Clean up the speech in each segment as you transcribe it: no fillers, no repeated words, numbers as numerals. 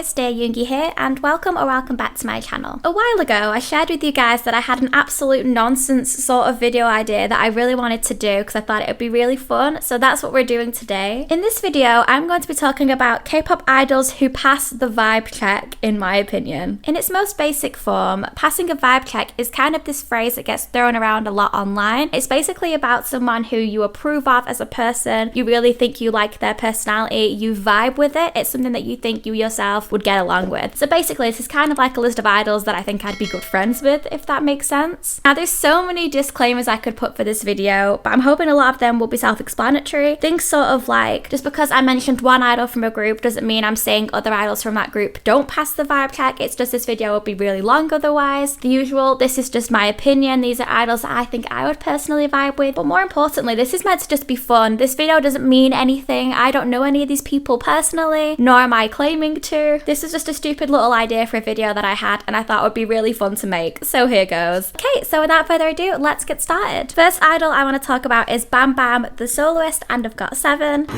guys, Dear Yoongi here, and welcome back to my channel. A while ago, I shared with you guys that I had an absolute nonsense sort of video idea that I really wanted to do because I thought it would be really fun, so that's what we're doing today. In this video, I'm going to be talking about K-pop idols who pass the vibe check, in my opinion. In its most basic form, passing a vibe check is kind of this phrase that gets thrown around a lot online. It's basically about someone who you approve of as a person, you really think you like their personality, you vibe with it, it's something that you think you yourself would get along with. So basically this is kind of like a list of idols that I think I'd be good friends with, if that makes sense. Now there's so many disclaimers I could put for this video, but I'm hoping a lot of them will be self-explanatory. Things sort of like, just because I mentioned one idol from a group doesn't mean I'm saying other idols from that group don't pass the vibe check, it's just this video would be really long otherwise. The usual, this is just my opinion, these are idols that I think I would personally vibe with, but more importantly, this is meant to just be fun. This video doesn't mean anything, I don't know any of these people personally, nor am I claiming to. This is just a stupid little idea for a video that I had and I thought would be really fun to make, so here goes. Okay, so without further ado, let's get started. First idol I want to talk about is Bam Bam, the soloist and of GOT7.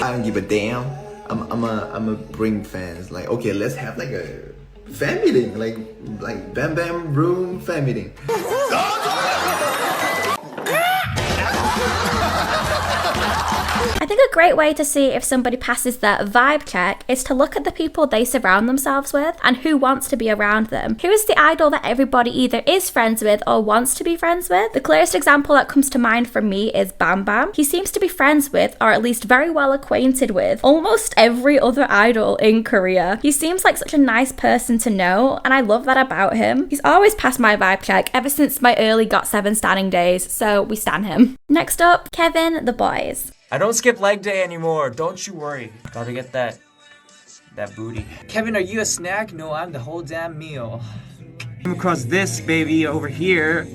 I don't give a damn. I'm a bring fans. Like, okay, let's have like a fan meeting, like Bam Bam room fan meeting. I think a great way to see if somebody passes that vibe check is to look at the people they surround themselves with and who wants to be around them. Who is the idol that everybody either is friends with or wants to be friends with? The clearest example that comes to mind for me is Bam Bam. He seems to be friends with, or at least very well acquainted with, almost every other idol in Korea. He seems like such a nice person to know, and I love that about him. He's always passed my vibe check ever since my early GOT7 standing days, so we stan him. Next up, Kevin, the boys. I don't skip leg day anymore, don't you worry. Gotta get that booty. Kevin, are you a snack? No, I'm the whole damn meal. Came across this baby over here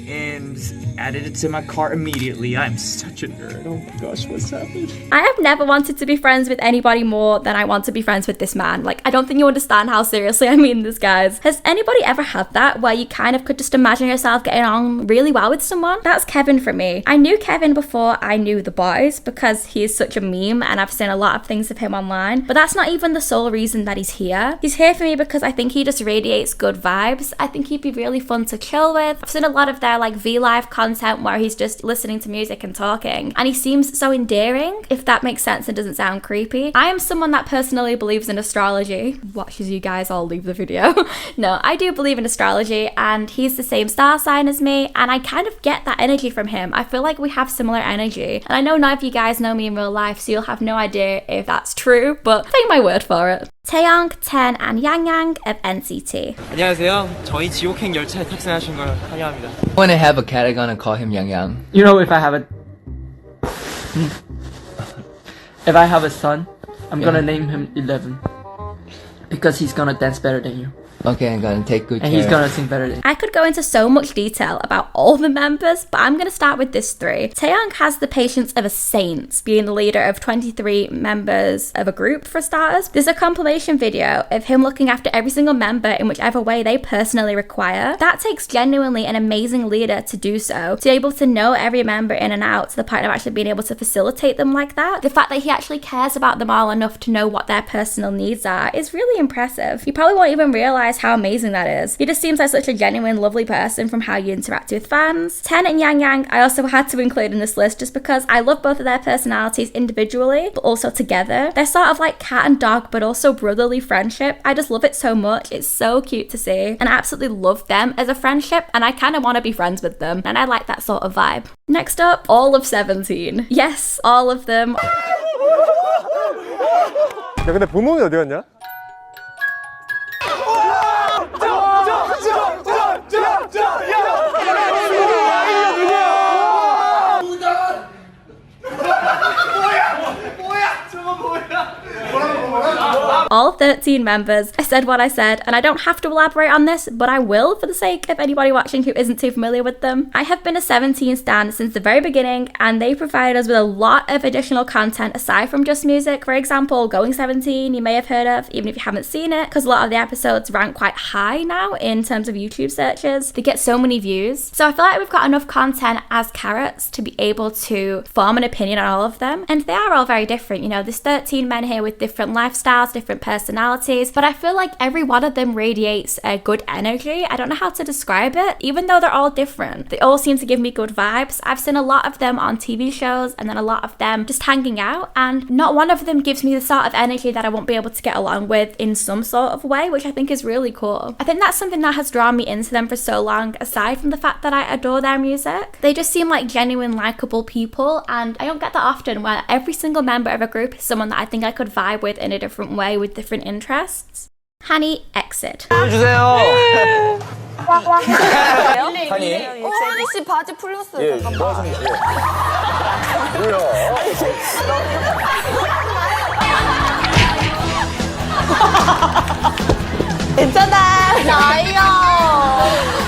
and added it to my cart immediately. I'm such a nerd. Oh my gosh, what's happening? I have never wanted to be friends with anybody more than I want to be friends with this man. Like, I don't think you understand how seriously I mean this, guys. Has anybody ever had that where you kind of could just imagine yourself getting on really well with someone? That's Kevin for me. I knew Kevin before I knew the boys because he is such a meme and I've seen a lot of things of him online, but that's not even the sole reason that he's here. He's here for me because I think he just radiates good vibes. I think he'd be really fun to chill with. I've seen a lot of their like V-Live content where he's just listening to music and talking, and he seems so endearing, if that makes sense and doesn't sound creepy. I am someone that personally believes in astrology. Watch as you guys all leave the video. No, I do believe in astrology, and he's the same star sign as me, and I kind of get that energy from him. I feel like we have similar energy, and I know none of you guys know me in real life, so you'll have no idea if that's true, but take my word for it. Taeyong, Ten, and Yang Yang of NCT. 안녕하세요. 저희 지옥행 열차에 탑승하신 걸 환영합니다. When I have a cat, I'm gonna call him Yang Yang. You know, if I have a son, I'm gonna name him 11 because he's gonna dance better than you. Okay, I'm gonna take good care. And he's gonna sing better than you. I could go into so much detail about all the members, but I'm going to start with this three. Taeyong has the patience of a saint, being the leader of 23 members of a group for starters. There's a compilation video of him looking after every single member in whichever way they personally require. That takes genuinely an amazing leader to do so, to be able to know every member in and out to the point of actually being able to facilitate them like that. The fact that he actually cares about them all enough to know what their personal needs are is really impressive. You probably won't even realize how amazing that is. He just seems like such a genuine, lovely person from how you interact with fans. Ten and Yang Yang I also had to include in this list just because I love both of their personalities individually, but also together. They're sort of like cat and dog, but also brotherly friendship. I just love it so much. It's so cute to see, and I absolutely love them as a friendship, and I kind of want to be friends with them, and I like that sort of vibe. Next up, all of 17. Yes, all of them. 야, 근데 본mom이 어디 갔냐? all 13 members. I said what I said, and I don't have to elaborate on this, but I will for the sake of anybody watching who isn't too familiar with them. I have been a 17 stan since the very beginning, and they provided us with a lot of additional content aside from just music. For example, Going 17, you may have heard of, even if you haven't seen it, because a lot of the episodes rank quite high now in terms of YouTube searches. They get so many views. So I feel like we've got enough content as carrots to be able to form an opinion on all of them. And they are all very different. You know, there's 13 men here with different lifestyles, different personalities, but I feel like every one of them radiates a good energy. I don't know how to describe it. Even though they're all different, they all seem to give me good vibes. I've seen a lot of them on TV shows and then a lot of them just hanging out, and not one of them gives me the sort of energy that I won't be able to get along with in some sort of way, which I think is really cool. I think that's something that has drawn me into them for so long, aside from the fact that I adore their music. They just seem like genuine, likable people, and I don't get that often where every single member of a group is someone that I think I could vibe with in a different way with different interests. Hani, exit. 보여주세요. 하니. 하니 씨 바지 풀렸어요. 잠깐만. 뭐 하시는 거예요? 괜찮아. 나이야.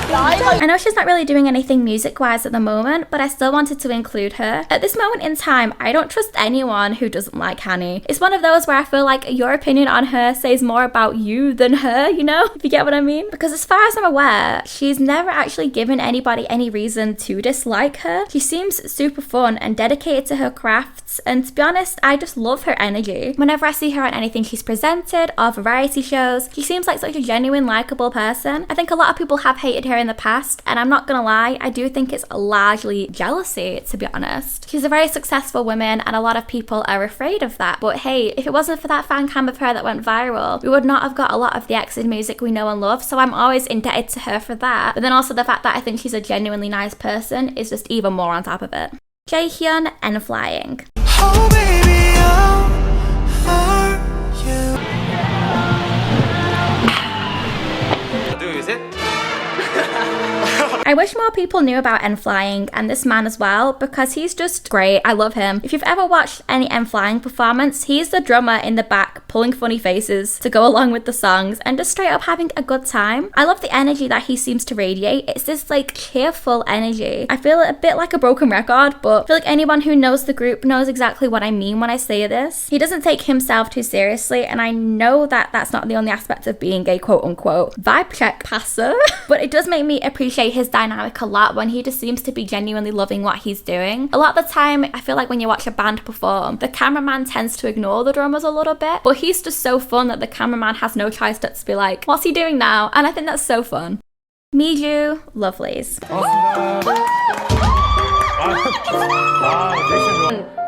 I know she's not really doing anything music-wise at the moment, but I still wanted to include her. At this moment in time, I don't trust anyone who doesn't like Hani. It's one of those where I feel like your opinion on her says more about you than her, you know, if you get what I mean? Because as far as I'm aware, she's never actually given anybody any reason to dislike her. She seems super fun and dedicated to her crafts, and to be honest, I just love her energy. Whenever I see her on anything she's presented or variety shows, she seems like such a genuine, likable person. I think a lot of people have hated her in the past, and I'm not gonna lie, I do think it's largely jealousy, to be honest. She's a very successful woman, and a lot of people are afraid of that, but hey, if it wasn't for that fan cam of her that went viral, we would not have got a lot of the EXID music we know and love, so I'm always indebted to her for that. But then also the fact that I think she's a genuinely nice person is just even more on top of it. Jaehyun and Flying. Oh baby, how are you? Do is it? I wish more people knew about N Flying and this man as well, because he's just great. I love him. If you've ever watched any N Flying performance, he's the drummer in the back pulling funny faces to go along with the songs and just straight up having a good time. I love the energy that he seems to radiate. It's this like cheerful energy. I feel a bit like a broken record, but I feel like anyone who knows the group knows exactly what I mean when I say this. He doesn't take himself too seriously, and I know that that's not the only aspect of being a quote-unquote vibe check passer, but it does make me appreciate his dynamic a lot when he just seems to be genuinely loving what he's doing. A lot of the time, I feel like when you watch a band perform, the cameraman tends to ignore the drummers a little bit, but he's just so fun that the cameraman has no choice but to be like, what's he doing now? And I think that's so fun. Miju, Lovelies.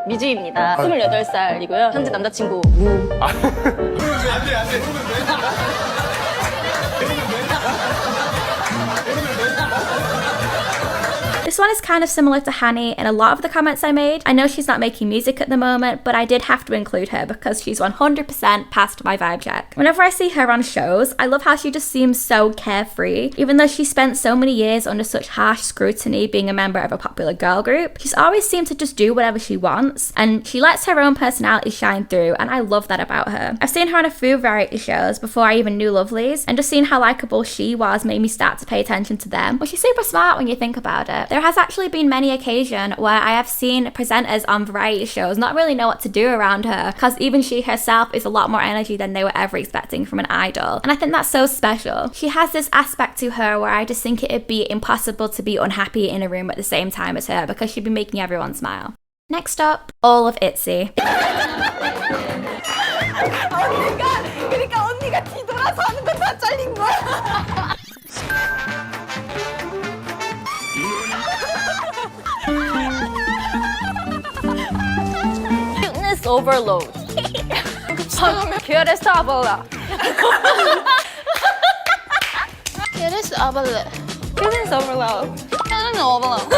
미주입니다. 28살이고요. 현재 남자친구 무. This one is kind of similar to Hani in a lot of the comments I made. I know she's not making music at the moment, but I did have to include her because she's 100% past my vibe check. Whenever I see her on shows, I love how she just seems so carefree. Even though she spent so many years under such harsh scrutiny being a member of a popular girl group, she's always seemed to just do whatever she wants, and she lets her own personality shine through, and I love that about her. I've seen her on a few variety shows before I even knew Lovelies, and just seeing how likable she was made me start to pay attention to them. Well, she's super smart when you think about it. There has actually been many occasions where I have seen presenters on variety shows not really know what to do around her, because even she herself is a lot more energy than they were ever expecting from an idol, and I think that's so special. She has this aspect to her where I just think it'd be impossible to be unhappy in a room at the same time as her, because she'd be making everyone smile. Next up, all of ITZY. 언니가 뒤돌아서 하는 건 다 잘린 거야. Cuteness overload. Cuteness overload. Cuteness overload. Cuteness overload. Cuteness overload.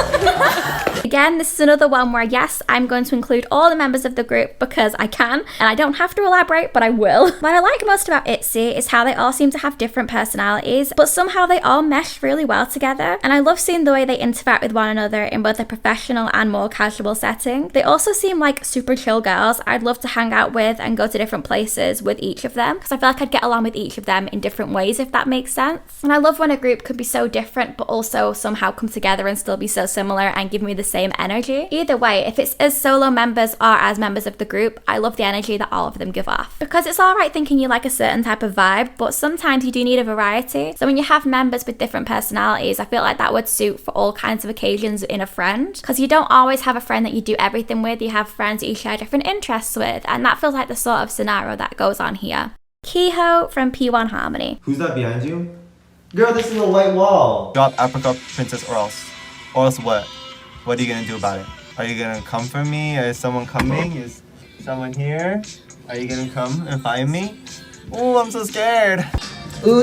Again, this is another one where yes, I'm going to include all the members of the group because I can, and I don't have to elaborate, but I will. What I like most about ITZY is how they all seem to have different personalities, but somehow they all mesh really well together, and I love seeing the way they interact with one another in both a professional and more casual setting. They also seem like super chill girls I'd love to hang out with and go to different places with each of them, because I feel like I'd get along with each of them in different ways, if that makes sense. And I love when a group can be so different but also somehow come together and still be so similar and give me the same energy. Either way, if it's as solo members or as members of the group, I love the energy that all of them give off. Because it's alright thinking you like a certain type of vibe, but sometimes you do need a variety. So when you have members with different personalities, I feel like that would suit for all kinds of occasions in a friend. Because you don't always have a friend that you do everything with, you have friends that you share different interests with, and that feels like the sort of scenario that goes on here. Kiho from P1 Harmony. Who's that behind you? Girl, this is a white wall. Drop Apricot Princess or else. Or else what? What are you gonna do about it? Are you gonna come for me? Is someone coming? Is someone here? Are you gonna come and find me? Oh, I'm so scared. Ooh.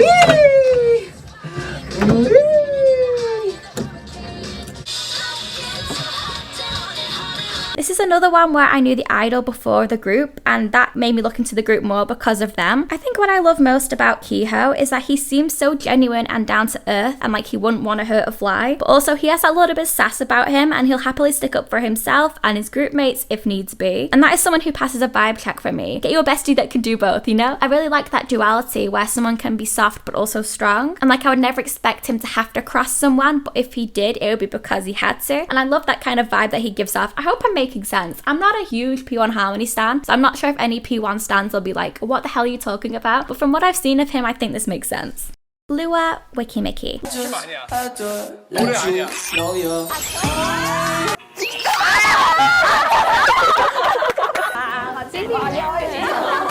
This is another one where I knew the idol before the group, and that made me look into the group more because of them. I think what I love most about Kiho is that he seems so genuine and down to earth and like he wouldn't want to hurt a fly, but also he has a little bit of sass about him and he'll happily stick up for himself and his group mates if needs be. And that is someone who passes a vibe check for me. Get you a bestie that can do both, you know? I really like that duality where someone can be soft but also strong, and like I would never expect him to have to cross someone, but if he did, it would be because he had to. And I love that kind of vibe that he gives off. I hope I'm making sense. I'm not a huge P1 Harmony stan, so I'm not sure if any P1 stans will be like, what the hell are you talking about? But from what I've seen of him, I think this makes sense. Lua Wikimiki.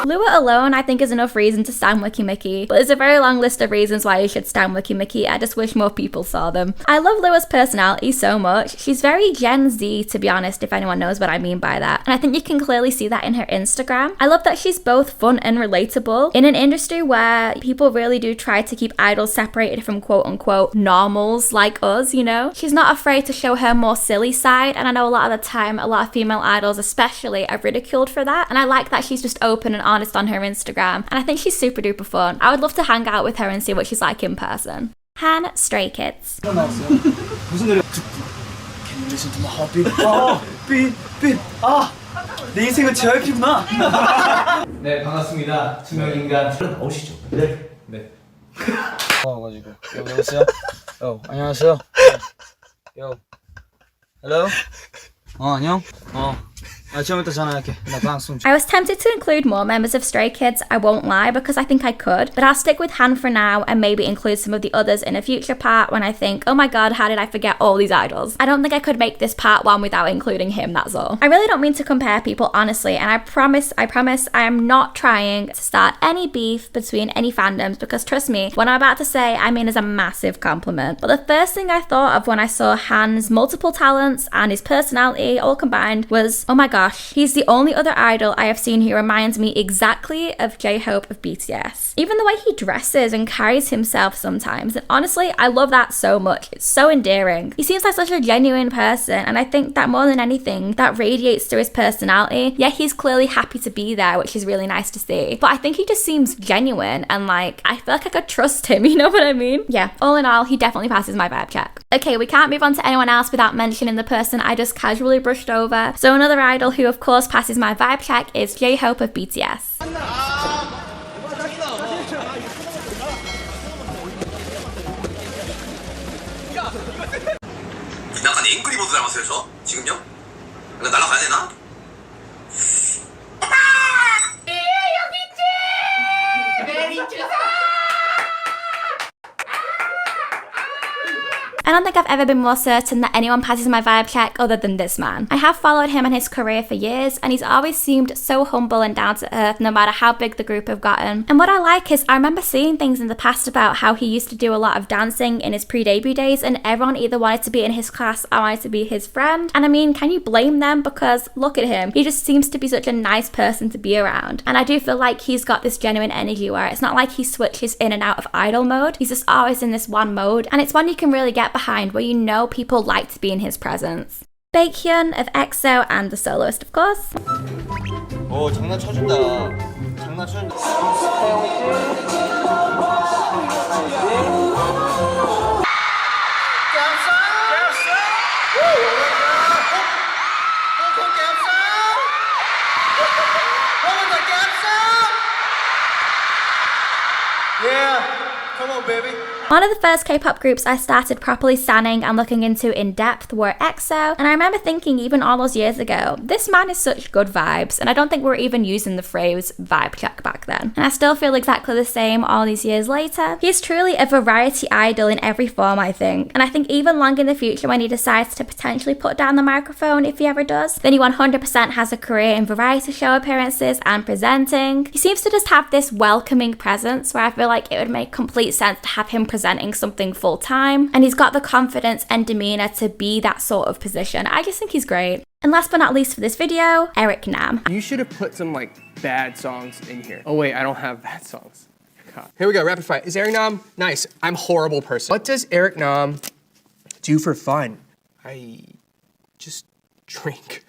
Lua alone, I think, is enough reason to stan Wikimiki, but there's a very long list of reasons why you should stan Wikimiki. I just wish more people saw them. I love Lua's personality so much. She's very Gen Z, to be honest, if anyone knows what I mean by that. And I think you can clearly see that in her Instagram. I love that she's both fun and relatable in an industry where people really do try to keep idols separated from quote-unquote normals like us, you know? She's not afraid to show her more silly side, and I know a lot of the time, a lot of female idols especially are ridiculed for that, and I like that she's just open and honest on her Instagram, and I think she's super duper fun. I would love to hang out with her and see what she's like in person. Han, Stray Kids. 내 인생은 저였구나. 네, 반갑습니다. 투명인간. 나오시죠. 네. 와가지고 여보세요? 안녕하세요. Hello? 안녕? 처음부터 전화할게. 나 방송 중. I was tempted to include more members of Stray Kids, I won't lie, because I think I could, but I'll stick with Han for now and maybe include some of the others in a future part when I think, oh my god, how did I forget all these idols? I don't think I could make this part 1 without including him, that's all. I really don't mean to compare people, honestly, and I promise I am not trying to start any beef between any fandoms, because trust me, what I'm about to say, I mean as a massive compliment. But the first thing I thought of when I saw Han's multiple talents and his personality all combined was, oh my gosh, he's the only other idol I have seen who reminds me exactly of J-Hope of BTS. Even the way he dresses and carries himself sometimes, and honestly, I love that so much. It's so endearing. He seems like such a genuine person, and I think that more than anything, that radiates through his personality. Yeah, he's clearly happy to be there, which is really nice to see, but I think he just seems genuine, and like, I feel like I could trust him, you know what I mean? Yeah, all in all, he definitely passes my vibe check. Okay, we can't move on to anyone else without mentioning the person I just casually brushed over. So another idol who of course passes my vibe check is J-Hope of BTS. 약간 앵그리버드 닮았어요 저? 지금요? 이거 날아가야 되나? I don't think I've ever been more certain that anyone passes my vibe check other than this man. I have followed him and his career for years, and he's always seemed so humble and down to earth no matter how big the group have gotten. And what I like is I remember seeing things in the past about how he used to do a lot of dancing in his pre-debut days, and everyone either wanted to be in his class or wanted to be his friend. And I mean, can you blame them? Because look at him. He just seems to be such a nice person to be around. And I do feel like he's got this genuine energy where it's not like he switches in and out of idol mode. He's just always in this one mode, and it's one you can really get behind, where you know people like to be in his presence. Baekhyun of EXO and the soloist, of course. 오 장난 쳐준다. 장난 쳐준다. Yeah, come on, baby. One of the first K-pop groups I started properly standing and looking into in depth were EXO, and I remember thinking even all those years ago, this man is such good vibes, and I don't think we were even using the phrase vibe check back then. And I still feel exactly the same all these years later. He's truly a variety idol in every form, I think, and I think even long in the future when he decides to potentially put down the microphone, if he ever does, then he 100% has a career in variety show appearances and presenting. He seems to just have this welcoming presence where I feel like it would make complete sense to have him presenting something full time, and he's got the confidence and demeanor to be that sort of position. I just think he's great. And last but not least for this video, Eric Nam. You should have put some like bad songs in here. Oh wait, I don't have bad songs. God. Here we go, rapid fire. Is Eric Nam nice? I'm a horrible person. What does Eric Nam do for fun? I just drink.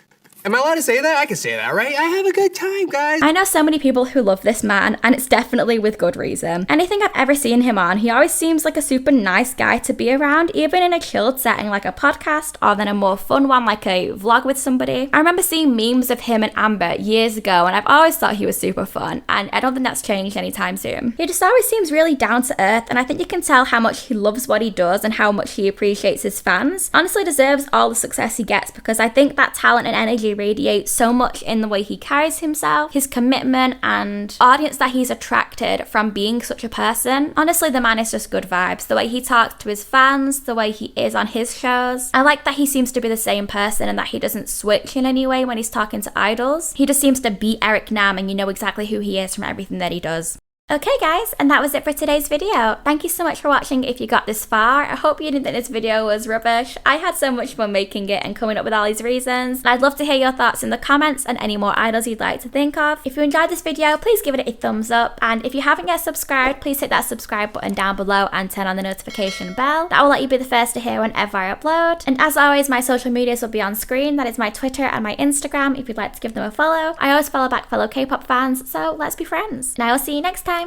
Am I allowed to say that? I can say that, right? I have a good time, guys. I know so many people who love this man, and it's definitely with good reason. Anything I've ever seen him on, he always seems like a super nice guy to be around, even in a chilled setting like a podcast, or then a more fun one like a vlog with somebody. I remember seeing memes of him and Amber years ago, and I've always thought he was super fun, and I don't think that's changed anytime soon. He just always seems really down to earth, and I think you can tell how much he loves what he does and how much he appreciates his fans. Honestly deserves all the success he gets, because I think that talent and energy radiates so much in the way he carries himself, his commitment, and audience that he's attracted from being such a person. Honestly, the man is just good vibes. The way he talks to his fans, the way he is on his shows. I like that he seems to be the same person and that he doesn't switch in any way when he's talking to idols. He just seems to be Eric Nam, and you know exactly who he is from everything that he does. Okay guys, and that was it for today's video. Thank you so much for watching if you got this far. I hope you didn't think this video was rubbish. I had so much fun making it and coming up with all these reasons. I'd love to hear your thoughts in the comments and any more idols you'd like to think of. If you enjoyed this video, please give it a thumbs up. And if you haven't yet subscribed, please hit that subscribe button down below and turn on the notification bell. That will let you be the first to hear whenever I upload. And as always, my social medias will be on screen. That is my Twitter and my Instagram if you'd like to give them a follow. I always follow back fellow K-pop fans, so let's be friends. And I will see you next time.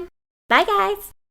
Bye guys!